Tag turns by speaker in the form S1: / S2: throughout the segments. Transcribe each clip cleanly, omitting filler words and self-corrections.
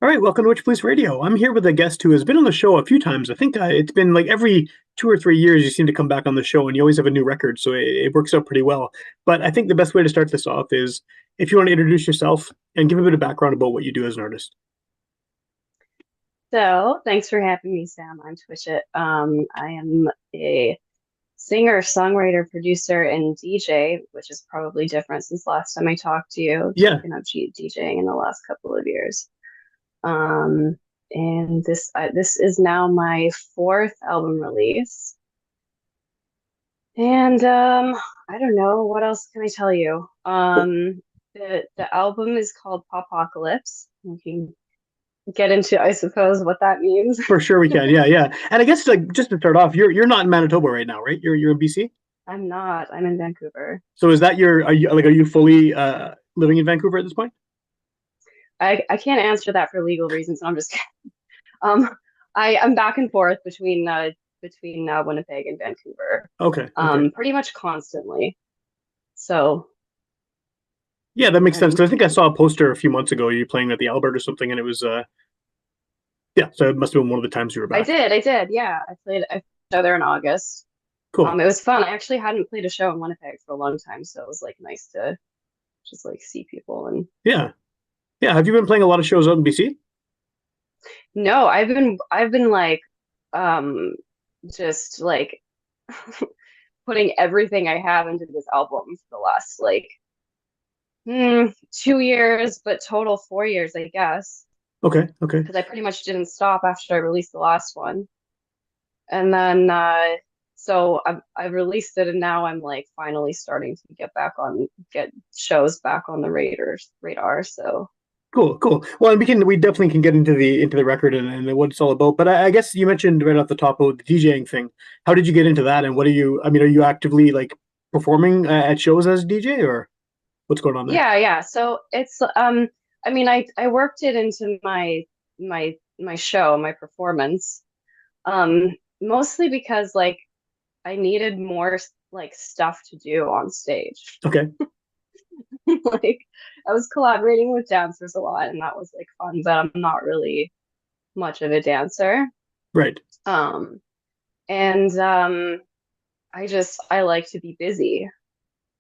S1: All right, welcome to Witchpolice Radio. I'm here with a guest who has been on the show a few times. I think it's been like every 2 or 3 years you seem to come back on the show, and you always have a new record, so it works out pretty well. But I think the best way to start this off is if you want to introduce yourself and give a bit of background about what you do as an artist.
S2: So, thanks for having me, Sam. I'm Twitchitt. I am a singer, songwriter, producer, and DJ, which is probably different since last time I talked to you.
S1: Yeah,
S2: Taken up DJing in the last couple of years. Um, and this is now my fourth album release. And I don't know, what else can I tell you? The album is called Popocalypse. We can get into, I suppose, what that means.
S1: for sure we can. Yeah, yeah. And I guess like just to start off, you're not in Manitoba right now, right? You're in BC.
S2: I'm not. I'm in Vancouver.
S1: So is that your are you fully living in Vancouver at this point?
S2: I can't answer that for legal reasons. I'm just kidding. Um, I'm back and forth between Winnipeg and Vancouver,
S1: Okay, okay.
S2: pretty much constantly. So
S1: Yeah, that makes sense.
S2: I'm
S1: 'Cause I think I saw a poster a few months ago, you playing at the Albert or something, and it was yeah, so it must have been one of the times you were back.
S2: I did, yeah. I played a show there in August.
S1: Cool.
S2: It was fun. I actually hadn't played a show in Winnipeg for a long time, so it was like nice to just like see people. And
S1: Yeah. Yeah. Have you been playing a lot of shows out in BC?
S2: no, I've been like um just like putting everything I have into this album for the last like 2 years, but total 4 years, I guess,
S1: Okay. Okay.
S2: because I pretty much didn't stop after I released the last one. And then so I've released it, and now I'm like finally starting to get shows back on the radar. So
S1: Cool. Cool. Well, and we definitely can get into the record and what it's all about. But I guess you mentioned right off the top about the DJing thing. How did you get into that? And what are you? I mean, are you actively like performing at shows as a DJ, or what's going on there?
S2: yeah, yeah. So it's I mean I worked it into my show, my performance. Mostly because like I needed more like stuff to do on stage.
S1: Okay.
S2: Like I was collaborating with dancers a lot, and that was like fun, but I'm not really much of a dancer.
S1: Right.
S2: Um, and I like to be busy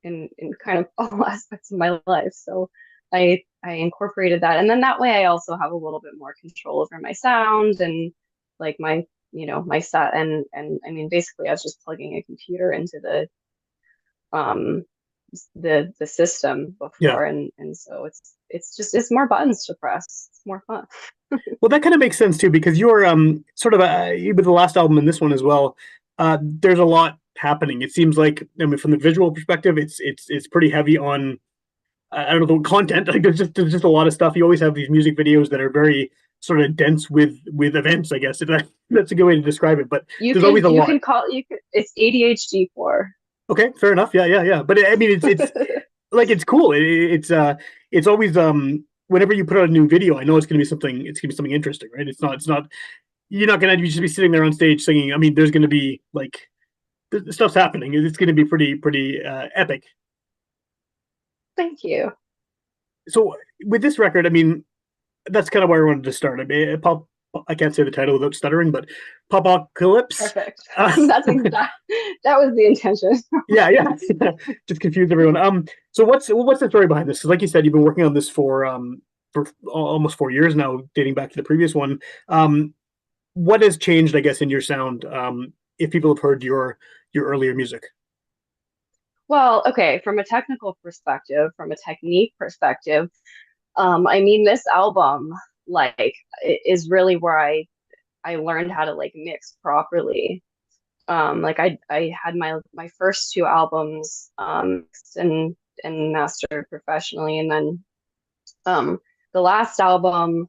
S2: in kind of all aspects of my life. So I incorporated that, and then that way I also have a little bit more control over my sound and like my my set. And I mean basically I was just plugging a computer into um the system
S1: Yeah.
S2: before, and so it's more buttons to press. It's more fun.
S1: Well, that kind of makes sense too, because you're sort of with the last album and this one as well. There's a lot happening. It seems like, I mean, from the visual perspective, it's pretty heavy on I don't know the content. Like there's just a lot of stuff. You always have these music videos that are very sort of dense with events. I guess if that's a good way to describe it. But there's always a
S2: You
S1: lot.
S2: can call you can It's ADHD for.
S1: Okay, fair enough. Yeah, yeah, yeah. But I mean, it's like it's cool. It's always whenever you put out a new video, I know it's gonna be something interesting, right? It's not you're not gonna just be sitting there on stage singing. I mean, there's gonna be like the stuff's happening. It's gonna be pretty epic.
S2: Thank you.
S1: So with this record, I mean, that's kind of where I wanted to start. I mean, I can't say the title without stuttering, but Popocalypse.
S2: Perfect.
S1: Uh,
S2: That was the intention.
S1: yeah, yeah. Just confused everyone. So what's the story behind this? Because like you said, you've been working on this for almost 4 years now, dating back to the previous one. What has changed, I guess, in your sound? If people have heard your earlier music.
S2: Well, okay, from a technical perspective, from a technique perspective, I mean, this album like is really where I learned how to like mix properly. Like I had my first two albums mixed and mastered professionally, and then the last album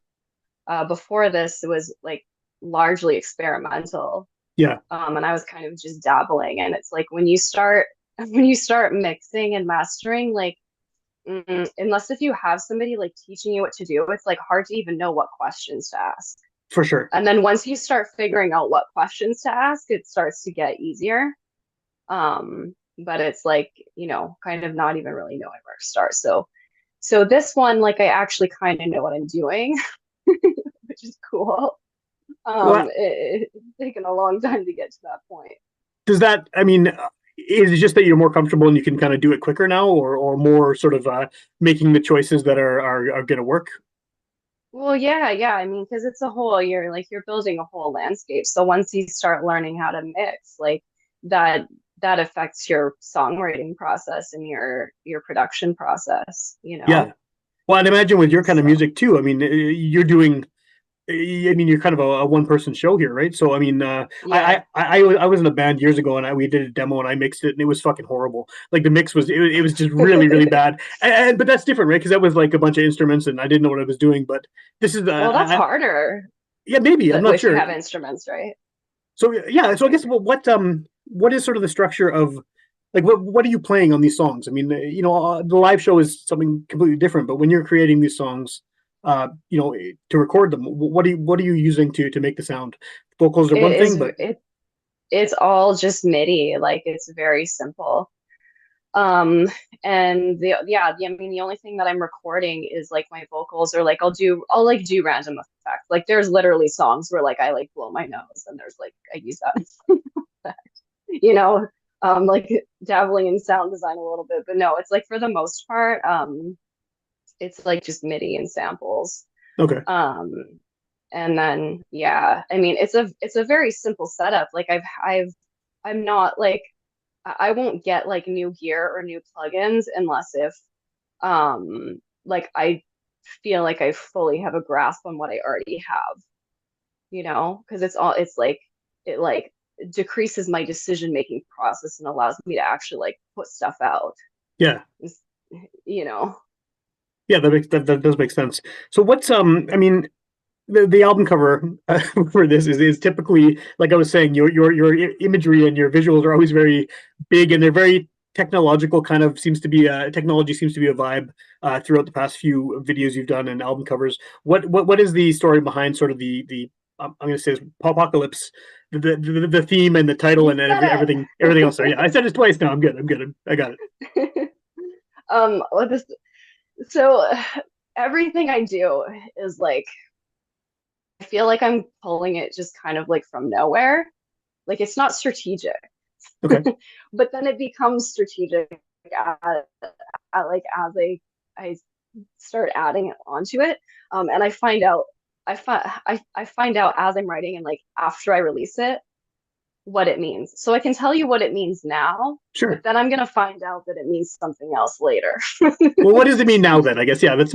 S2: before this was like largely experimental.
S1: Yeah,
S2: And I was kind of just dabbling, and it's like when you start when you start mixing and mastering, like unless if you have somebody like teaching you what to do, it's like hard to even know what questions to ask.
S1: for sure.
S2: And then once you start figuring out what questions to ask, it starts to get easier. But it's like, kind of not even really knowing where to start. So this one, like I actually kind of know what I'm doing. which is cool.
S1: Well,
S2: It's taken a long time to get to that point.
S1: does that, I mean, is it just that you're more comfortable and you can kind of do it quicker now, or more sort of making the choices that are going to work?
S2: Well, yeah, yeah. I mean, because it's a whole, you're building a whole landscape. So once you start learning how to mix, like that that affects your songwriting process and your production process, you
S1: Yeah.
S2: know?
S1: Well, I'd imagine with your kind of
S2: So
S1: music too. I mean, you're doing. I mean, you're kind of a one person show here, right? So, I mean,
S2: yeah.
S1: I was in a band years ago, and we did a demo, and I mixed it, and it was fucking horrible. Like the mix was, it was just really, really bad. But that's different, right? Because that was like a bunch of instruments, and I didn't know what I was doing. But this is,
S2: Well, that's harder
S1: yeah, maybe I'm not
S2: if you
S1: sure.
S2: have instruments, right?
S1: So yeah, so I guess what is sort of the structure of like what are you playing on these songs? I mean, the live show is something completely different, but when you're creating these songs, to record them, what are you using to make the sound? Vocals are
S2: It
S1: one thing,
S2: is
S1: but
S2: it's all just MIDI, like it's very simple. Um, and I mean, the only thing that I'm recording is like my vocals, or like I'll like do random effects. Like there's literally songs where like I like blow my nose, and there's like I use that, you know, like dabbling in sound design a little bit. But no, it's like for the most part, it's like just MIDI and samples.
S1: okay,
S2: Um, and then yeah, I mean, it's a very simple setup. Like I'm not like I won't get like new gear or new plugins unless if like I feel like I fully have a grasp on what I already have, because it's like it like decreases my decision making process and allows me to actually like put stuff out.
S1: yeah,
S2: It's- You know.
S1: yeah, that does make sense. So I mean, the album cover for this is typically like I was saying, your imagery and your visuals are always very big, and they're very technological. Kind of seems to be technology seems to be a vibe throughout the past few videos you've done and album covers. What is the story behind sort of the I'm going to say apocalypse, the theme and the title
S2: You
S1: and
S2: said
S1: everything else there. Yeah, I said it twice now. I'm good. I'm good. I got it.
S2: it. What this so everything I do is like I feel like I'm pulling it just kind of like from nowhere. Like it's not strategic,
S1: Okay,
S2: but then it becomes strategic at, like as I start adding it onto it. And I find out as I'm writing and like after I release it what it means. So I can tell you what it means now, but
S1: sure.
S2: then I'm gonna find out that it means something else later.
S1: Well, what does it mean now then? I guess yeah. That's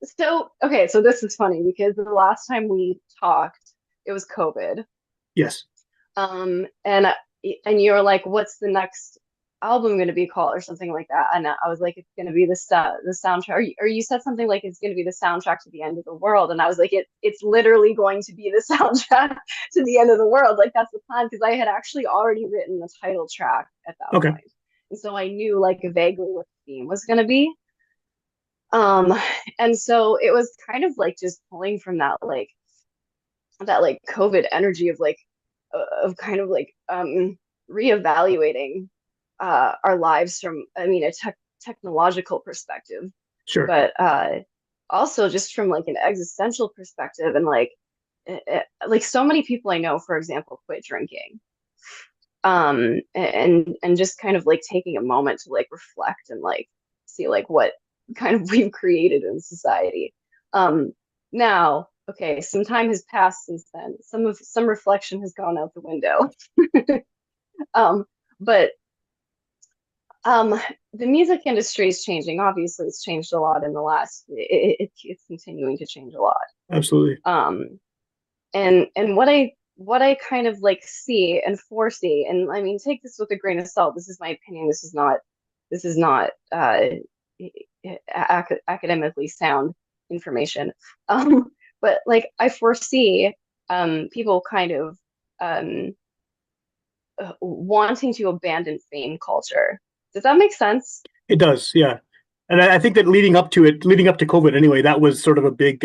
S2: So okay, so this is funny because the last time we talked, it was COVID.
S1: yes,
S2: And you were like, "What's the next album going to be called?" or something like that. And I was like, "It's going to be the soundtrack." Or you said something like, "It's going to be the soundtrack to the end of the world." And I was like, "It's literally going to be the soundtrack to the end of the world." Like that's the plan because I had actually already written the title track at that
S1: okay,
S2: point, and so I knew like vaguely what the theme was going to be. Um, and so it was kind of like just pulling from that like COVID energy of kind of like reevaluating our lives from, I mean, a technological perspective,
S1: sure,
S2: but also just from like an existential perspective, and like so many people I know, for example, quit drinking, and just kind of like taking a moment to like reflect and like see like what kind of we've created in society. Um, Now, okay, some time has passed since then. Some reflection has gone out the window. Um, but um, the music industry is changing. Obviously, it's changed a lot in the last. It's continuing to change a lot.
S1: absolutely,
S2: Um, and what I kind of like see and foresee, and I mean, take this with a grain of salt. This is my opinion. This is not academically sound information. Um, but like I foresee people kind of um wanting to abandon fame culture. Does that make sense?
S1: it does. Yeah, and I think that leading up to COVID anyway, that was sort of a big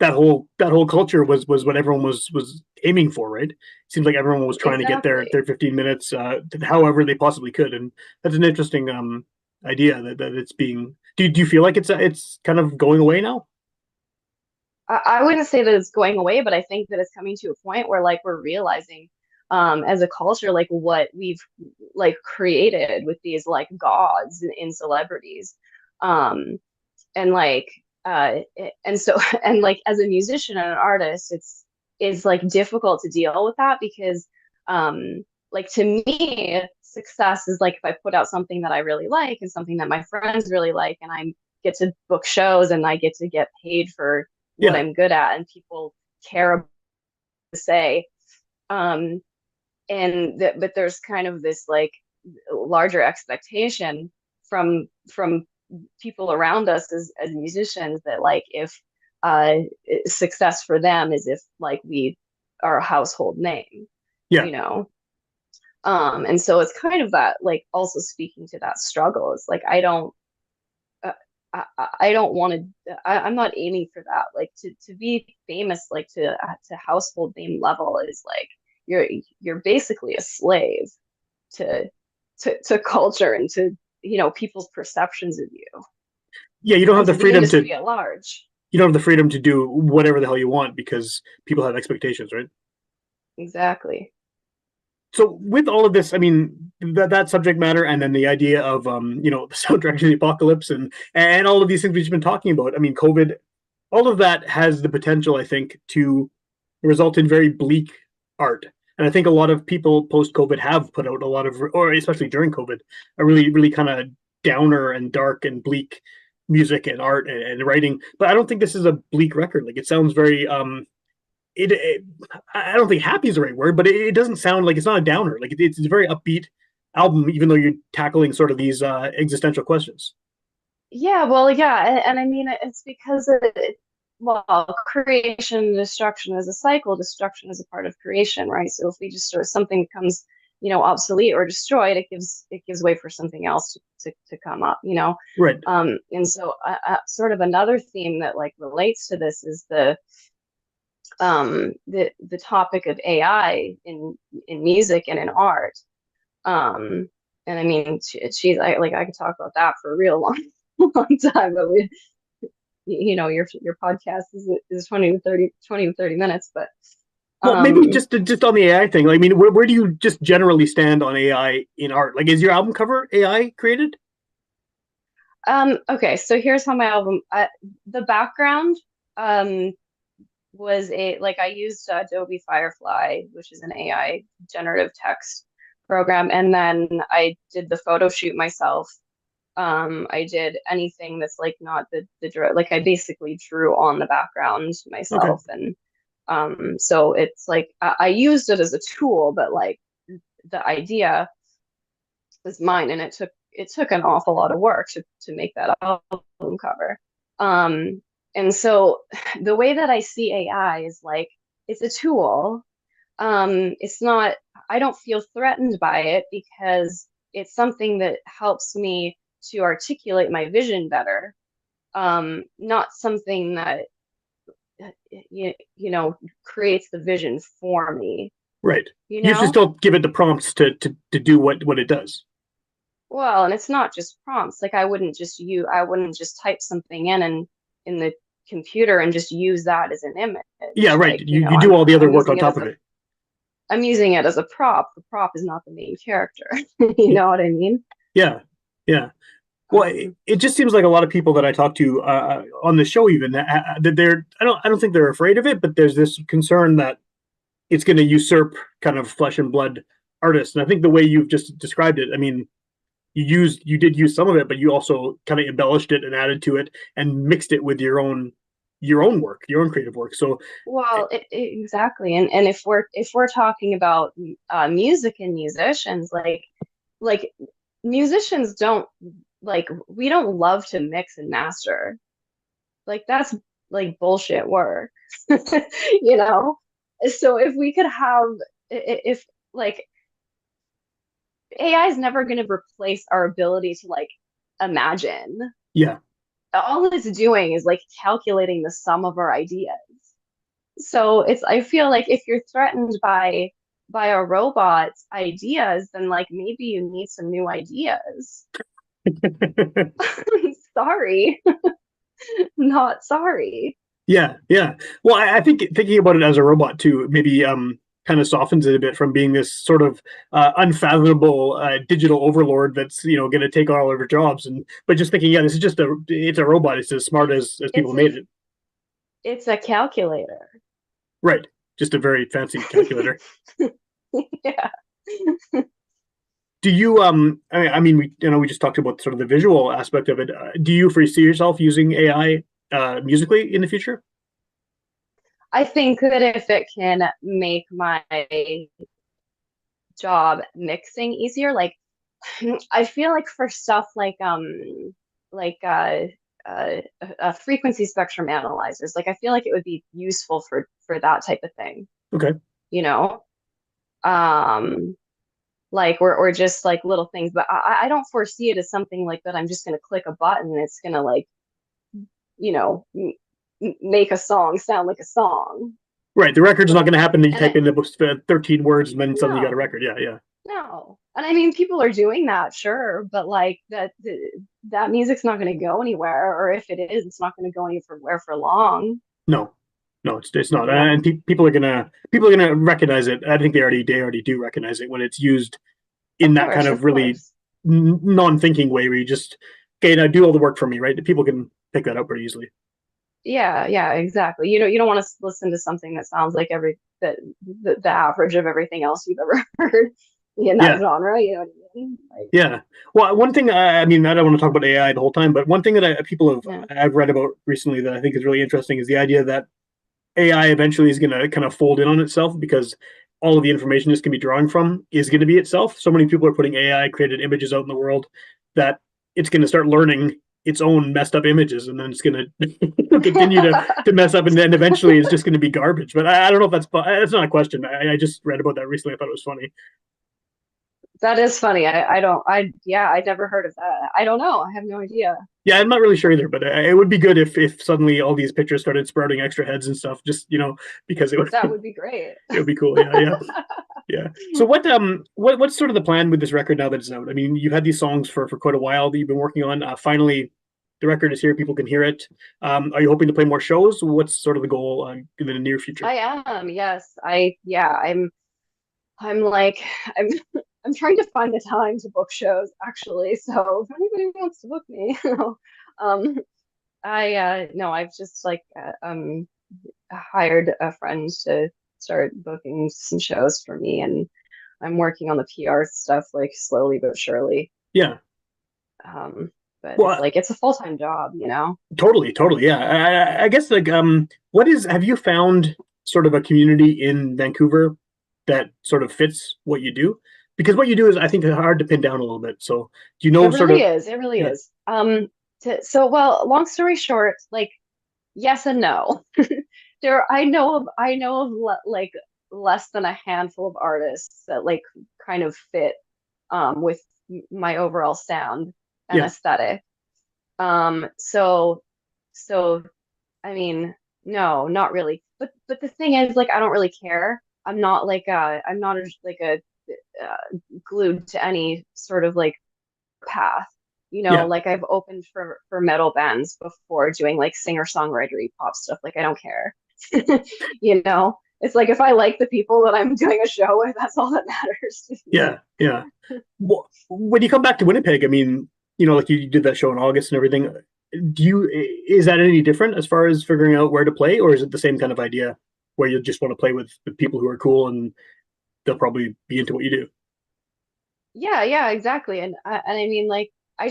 S1: that whole culture was what everyone was aiming for, right? It seems like everyone was trying to get
S2: Exactly.
S1: their 15 minutes however they possibly could, and that's an interesting idea that it's being. Do you feel like it's kind of going away now?
S2: I wouldn't say that it's going away, but I think that it's coming to a point where like we're realizing as a culture like what we've like created with these like gods in celebrities. Um and like and so and like as a musician and an artist, it's like difficult to deal with that because like to me success is like if I put out something that I really like and something that my friends really like and I get to book shows and I get to get paid for what
S1: Yeah,
S2: I'm good at and people care about to say um but there's kind of this like larger expectation from people around us as musicians that like if uh success for them is if like we are a household name,
S1: yeah,
S2: you know. And so it's kind of that like also speaking to that struggle. It's like uh, I don't want to. I'm not aiming for that. Like to be famous, like to household name level is like you're you're basically a slave to to culture and to people's perceptions of you
S1: yeah. You don't have
S2: and
S1: the
S2: to the
S1: freedom to
S2: industry at large.
S1: you don't have the freedom to do whatever the hell you want because people have expectations, right?
S2: Exactly.
S1: So with all of this, I mean that subject matter, and then the idea of the soundtrack to the apocalypse, and all of these things we've been talking about. I mean, COVID, all of that has the potential, I think, to result in very bleak art. And I think a lot of people post COVID have put out a lot of, or especially during COVID, a really, really kind of downer and dark and bleak music and art and writing. But I don't think this is a bleak record. Like it sounds very it I don't think happy is the right word, but it doesn't sound like it's not a downer. Like it's a very upbeat album, even though you're tackling sort of these existential questions.
S2: Yeah, well, yeah, and I mean it's because well, creation and destruction is a cycle. Destruction is a part of creation, right? So if we just sort of something becomes, obsolete or destroyed, it gives way for something else to come up, you know.
S1: Right.
S2: And so sort of another theme that like relates to this is the topic of AI in music and in art. Um, and I mean, she's I could talk about that for a real long long time, but your podcast is 20 to 30 minutes, but
S1: Well, maybe
S2: um
S1: just on the AI thing. Like, I mean, where do you just generally stand on AI in art? Like, is your album cover AI created?
S2: okay, so here's how my album the background um was a like I used Adobe Firefly, which is an AI generative text program, and then I did the photo shoot myself. I did anything that's like not like I basically drew on the background
S1: Okay.
S2: myself, and so it's like I used it as a tool, but like the idea is mine, and it took an awful lot of work to make that album cover. Um, and so the way that I see AI is like it's a tool. It's not, I don't feel threatened by it because it's something that helps me to articulate my vision better. Not something that creates the vision for me,
S1: Right.
S2: you
S1: You should
S2: know?
S1: still give it the prompts to do what it does.
S2: Well, and it's not just prompts. Like I wouldn't just type something in the computer and just use that as an
S1: Yeah,
S2: image.
S1: right.
S2: Like,
S1: You do all the other
S2: I'm
S1: work
S2: using
S1: on
S2: it
S1: top
S2: as
S1: of
S2: a
S1: it.
S2: I'm using it as a prop. The prop is not the main character. You know what I mean?
S1: Yeah, yeah. Well,
S2: Um,
S1: it just seems like a lot of people that I talk to on the show, even that they're I don't think they're afraid of it, but there's this concern that it's going to usurp kind of flesh and blood artists. And I think the way you've just described it, I mean, you did use some of it, but you also kind of embellished it and added to it and mixed it with your own work, your own creative work. So
S2: well, exactly. And if we're talking about music and musicians, like musicians don't like we don't love to mix and master. Like that's like bullshit work, you know? So if we could have if like AI is never going to replace our ability to like imagine.
S1: yeah,
S2: All it's doing is like calculating the sum of our ideas. So I feel like if you're threatened by a robot's ideas, then like maybe you need some new ideas. Sorry, not sorry.
S1: Yeah, yeah. Well, I think thinking about it as a robot too, maybe kind of softens it a bit from being this sort of unfathomable digital overlord that's going to take all of our jobs, and but just thinking, yeah, this is just it's a robot. It's as smart as people
S2: It's
S1: made it.
S2: it's a calculator.
S1: Right. Just a very fancy calculator.
S2: Yeah.
S1: Do you I mean we just talked about sort of the visual aspect of it. Do you foresee yourself using AI musically in the future?
S2: I think that if it can make my job mixing easier, like I feel like for stuff like frequency spectrum analyzers, like I feel like it would be useful for that type of thing,
S1: Okay.
S2: you know? Um like or just like little things, but I don't foresee it as something like that I'm just gonna click a button and it's gonna like, you know, make a song sound like a song.
S1: Right. The record's not going to happen that you
S2: And
S1: type
S2: it
S1: in the 13 words and then suddenly you got a
S2: no,
S1: record. Yeah, yeah.
S2: no. And I mean people are doing that, sure, but like that music's not gonna go anywhere, or if it is, it's not gonna go anywhere for long,
S1: No, no, it's not.
S2: you know?
S1: And people are gonna recognize it. I think they already do recognize it when it's used in that kind
S2: Of
S1: of really
S2: course.
S1: non-thinking way where you just okay now do all the work for me, right? People can pick that up pretty easily.
S2: Yeah, yeah, exactly. You don't want to listen to something that sounds like the average of everything else you've ever heard in that
S1: Yeah,
S2: genre. You know what I mean? Like,
S1: yeah. Well, one thing I mean I don't want to talk about AI the whole time, but one thing that people have
S2: yeah.
S1: I've read about recently that I think is really interesting is the idea that AI eventually is going to kind of fold in on itself because all of the information this can be drawing from is going to be itself. So many people are putting AI created images out in the world that it's going to start learning its own messed up images, and then it's going to continue to mess up, and then eventually it's just going to be garbage. But I don't know if that's not a question. I just read about that recently. I thought it was funny.
S2: That is funny. I don't yeah, I never heard of that. I don't know. I have no idea.
S1: Yeah, I'm not really sure either, but it would be good if suddenly all these pictures started sprouting extra heads and stuff. Just because it would
S2: That would be great.
S1: it would be cool. Yeah, yeah. Yeah. So what's sort of the plan with this record now that it's out? I mean, you've had these songs for quite a while that you've been working on. Finally, the record is here. People can hear it. Are you hoping to play more shows? What's sort of the goal in the near future?
S2: I am. Yes. Yeah, I'm like I'm I'm trying to find the time to book shows actually. So if anybody wants to book me, um I no, I've just like hired a friend to start booking some shows for me, and I'm working on the PR stuff like slowly but surely.
S1: Yeah.
S2: Um, but it's
S1: Well,
S2: like it's a full-time job, you know?
S1: totally, totally. Yeah. I guess like what is have you found sort of a community in Vancouver that sort of fits what you do? Because what you do is I think hard to pin down a little bit. So do you
S2: It
S1: know sort
S2: really
S1: of
S2: is. It really
S1: yeah
S2: is. So well, long story short, like yes and no. I know of like less than a handful of artists that like kind of fit with my overall sound and
S1: yeah
S2: aesthetic. So so I mean, no, not really. But the thing is, like, I don't really care. I'm not like a glued to any sort of like path. You know,
S1: yeah
S2: like I've opened for metal bands before doing like singer-songwritery pop stuff. Like I don't care. You know, it's like if I like the people that I'm doing a show with, that's all that matters to me.
S1: yeah yeah. Well, when you come back to Winnipeg, I mean, like you did that show in August and everything. Is that any different as far as figuring out where to play, or is it the same kind of idea where you just want to play with people who are cool and they'll probably be into what you do?
S2: Yeah, yeah, exactly. And I mean, like, I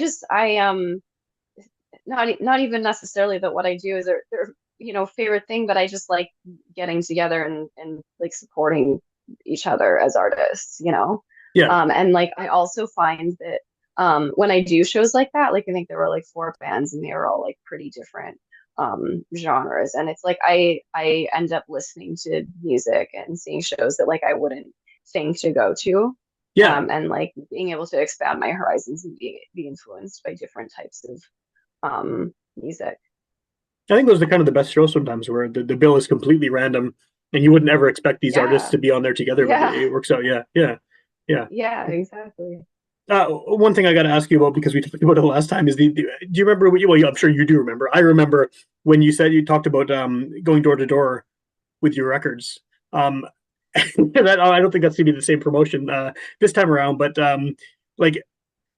S2: not even necessarily that what I do is their favorite thing, but I just like getting together and like supporting each other as artists, you know.
S1: Yeah,
S2: And like I also find that when I do shows like that, like I think there were like four bands and they were all like pretty different genres, and it's like I end up listening to music and seeing shows that like I wouldn't think to go to,
S1: yeah.
S2: and like being able to expand my horizons and be influenced by different types of music.
S1: I think those are kind of the best shows sometimes, where the bill is completely random and you wouldn't ever expect these artists
S2: Yeah.
S1: to be on there together, but
S2: Yeah.
S1: it works out. Yeah, yeah, yeah.
S2: Yeah, exactly.
S1: One thing I got to ask you about because we talked about it last time is do you remember? Well, I'm sure you do remember. I remember when you said you talked about going door to door with your records. Um, that I don't think that's gonna be the same promotion this time around, but like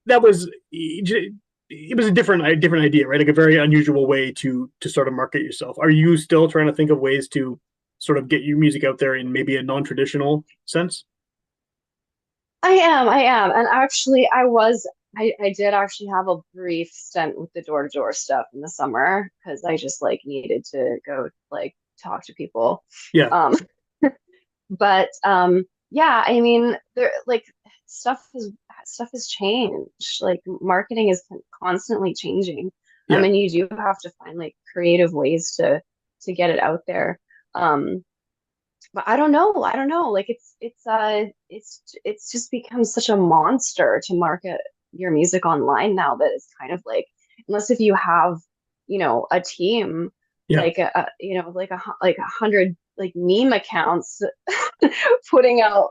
S1: that was it was a different idea, right? Like a very unusual way to sort of market yourself. Are you still trying to think of ways to sort of get your music out there in maybe a non-traditional sense?
S2: I am. And actually, I did actually have a brief stint with the door-to-door stuff in the summer because I just like needed to go like talk to people.
S1: Yeah,
S2: Um, but yeah, I mean, there like stuff has stuff has changed. Like marketing is constantly changing.
S1: yeah,
S2: And you do have to find like creative ways to get it out there. Um, but I don't know. Like it's just become such a monster to market your music online now that it's kind of like unless if you have, a team
S1: yeah,
S2: like like 100 like meme accounts putting out,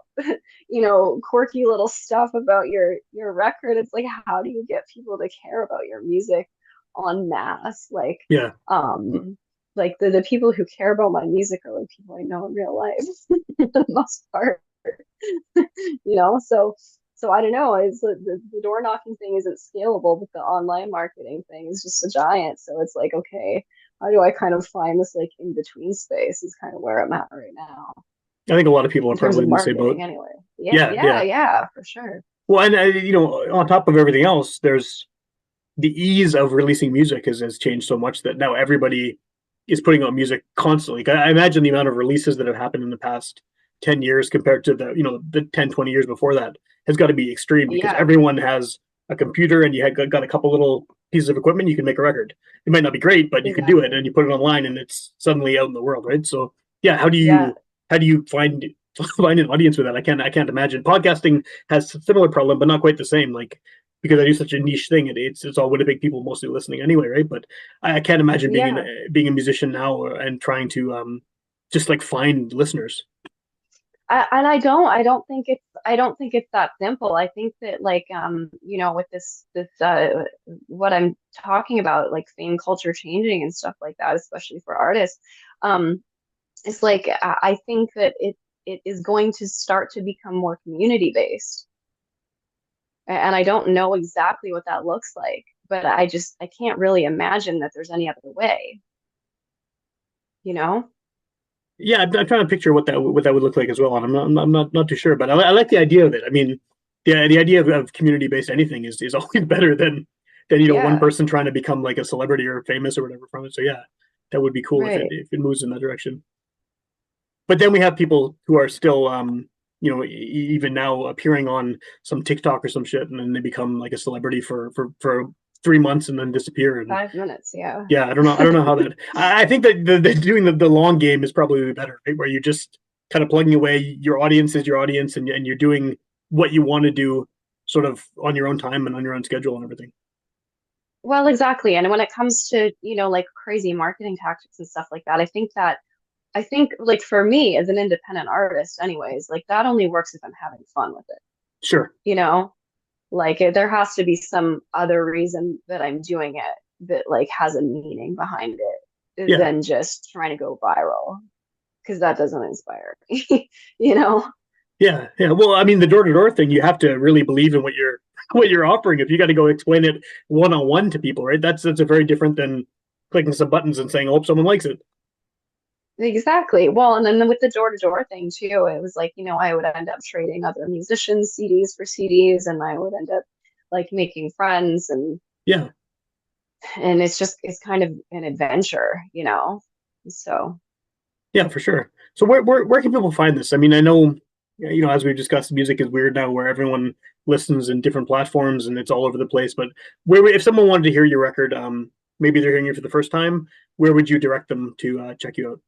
S2: quirky little stuff about your record. It's like how do you get people to care about your music en masse?
S1: yeah.
S2: Like the people who care about my music are like people I know in real life for the most part, so I don't know. It's the door knocking thing isn't scalable, but the online marketing thing is just a giant. So it's like, okay, how do I kind of find this like in between space is kind of where I'm at right now
S1: I think a lot of people are
S2: in terms
S1: probably
S2: of
S1: in the same boat.
S2: marketing anyway. Yeah,
S1: Yeah,
S2: yeah,
S1: yeah.
S2: yeah, for sure.
S1: Well, and on top of everything else, there's the ease of releasing music has changed so much that now everybody is putting out music constantly. I imagine the amount of releases that have happened in the past 10 years compared to the 10, 20 years before that has got to be extreme because
S2: Yeah,
S1: everyone has a computer and you have got a couple little pieces of equipment, you can make a record. It might not be great, but you can do it
S2: exactly.
S1: and you put it online and it's suddenly out in the world, right? So yeah,
S2: Yeah,
S1: how do you find an audience with that? I can't imagine. Podcasting has a similar problem, but not quite the same. Like because I do such a niche thing, it's all Winnipeg people mostly listening anyway, right? But I can't imagine
S2: yeah.
S1: being a musician now and trying to just like find listeners.
S2: And I don't think it's that simple. I think that like with this what I'm talking about, like fame culture changing and stuff like that, especially for artists, um, it's like I think that it is going to start to become more community based. And I don't know exactly what that looks like, but I can't really imagine that there's any other way, you know?
S1: Yeah, I'm trying to picture what that would look like as well, and I'm not too sure, but I like the idea of it. I mean, the idea of community based anything is always better than one
S2: Yeah,
S1: person trying to become like a celebrity or famous or whatever from it. So yeah, that would be cool
S2: right.
S1: if it moves in that direction. But then we have people who are still even now appearing on some TikTok or some shit, and then they become like a celebrity for 3 months and then disappear. And
S2: 5 minutes, yeah.
S1: yeah, I don't know how that. I think that doing the long game is probably better, right? Where you just kind of plugging away. Your audience is your audience, and you're doing what you want to do, sort of on your own time and on your own schedule and everything.
S2: Well, exactly. And when it comes to, like crazy marketing tactics and stuff like that, I think like for me as an independent artist, anyways, like that only works if I'm having fun with it,
S1: Sure.
S2: you know? Like there has to be some other reason that I'm doing it that like has a meaning behind it
S1: Yeah.
S2: than just trying to go viral, because that doesn't inspire me, you know?
S1: Yeah. Yeah. Well, I mean, the door to door thing, you have to really believe in what you're what you're offering. If you got to go explain it one on one to people, right? That's a very different than clicking some buttons and saying, "Oh, someone likes it."
S2: Exactly. Well, and then with the door-to-door thing too, it was like, I would end up trading other musicians' CDs for CDs, and I would end up like making friends,
S1: Yeah.
S2: and it's kind of an adventure. So
S1: Yeah, for sure. So where can people find this? I mean, I know as we've discussed, music is weird now, where everyone listens in different platforms and it's all over the place. But where if someone wanted to hear your record, maybe they're hearing it for the first time, where would you direct them to check you out?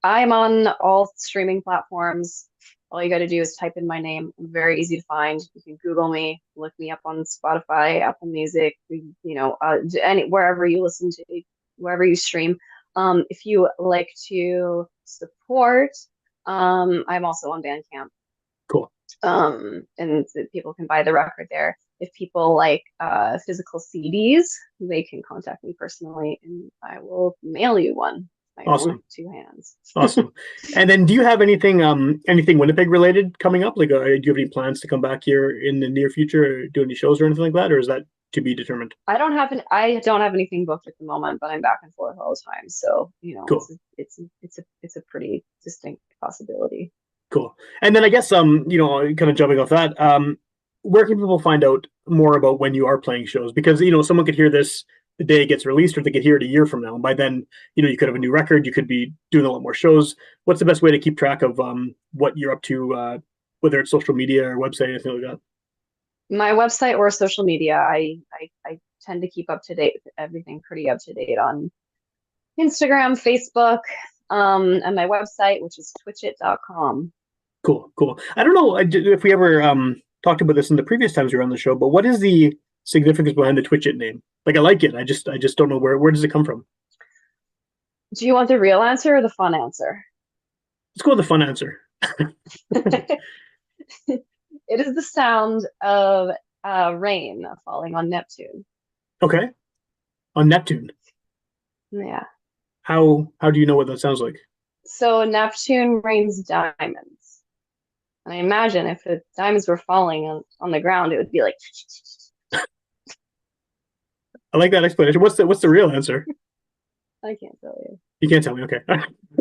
S2: I'm on all streaming platforms. All you got to do is type in my name. I'm very easy to find. You can Google me, look me up on Spotify, Apple Music, wherever you listen to, wherever you stream. If you like to support, I'm also on Bandcamp.
S1: Cool.
S2: And people can buy the record there. If people like physical CDs, they can contact me personally, and I will mail you one. My own
S1: Awesome.
S2: two hands.
S1: Awesome. And then, do you have anything Winnipeg related coming up? Like, do you have any plans to come back here in the near future, or do any shows or anything like that, or is that to be determined?
S2: I don't have anything booked at the moment, but I'm back and forth all the time. So,
S1: Cool.
S2: it's a pretty distinct possibility.
S1: Cool. And then I guess kind of jumping off that, where can people find out more about when you are playing shows? Because someone could hear this the day it gets released, or they could hear it a year from now. And by then, you could have a new record. You could be doing a lot more shows. What's the best way to keep track of what you're up to, whether it's social media or website, anything like that?
S2: My website or social media, I tend to keep up to date with everything, pretty up to date on Instagram, Facebook, and my website, which is twitchitt.com.
S1: Cool, cool. I don't know if we ever talked about this in the previous times we were on the show, but what is the significance behind the Twitchitt name? Like, I like it. I just don't know where does it come from.
S2: Do you want the real answer or the fun answer?
S1: Let's go with the fun answer.
S2: It is the sound of rain falling on Neptune.
S1: Okay, on Neptune.
S2: Yeah.
S1: How do you know what that sounds like?
S2: So Neptune rains diamonds. And I imagine if the diamonds were falling on the ground, it would be like.
S1: I like that explanation. What's the real answer?
S2: I can't tell you.
S1: You can't tell me. Okay,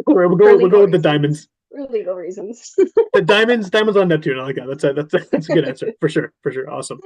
S1: we'll go with the diamonds.
S2: For legal reasons.
S1: The diamonds on Neptune. I like that. That's a good answer for sure. Awesome.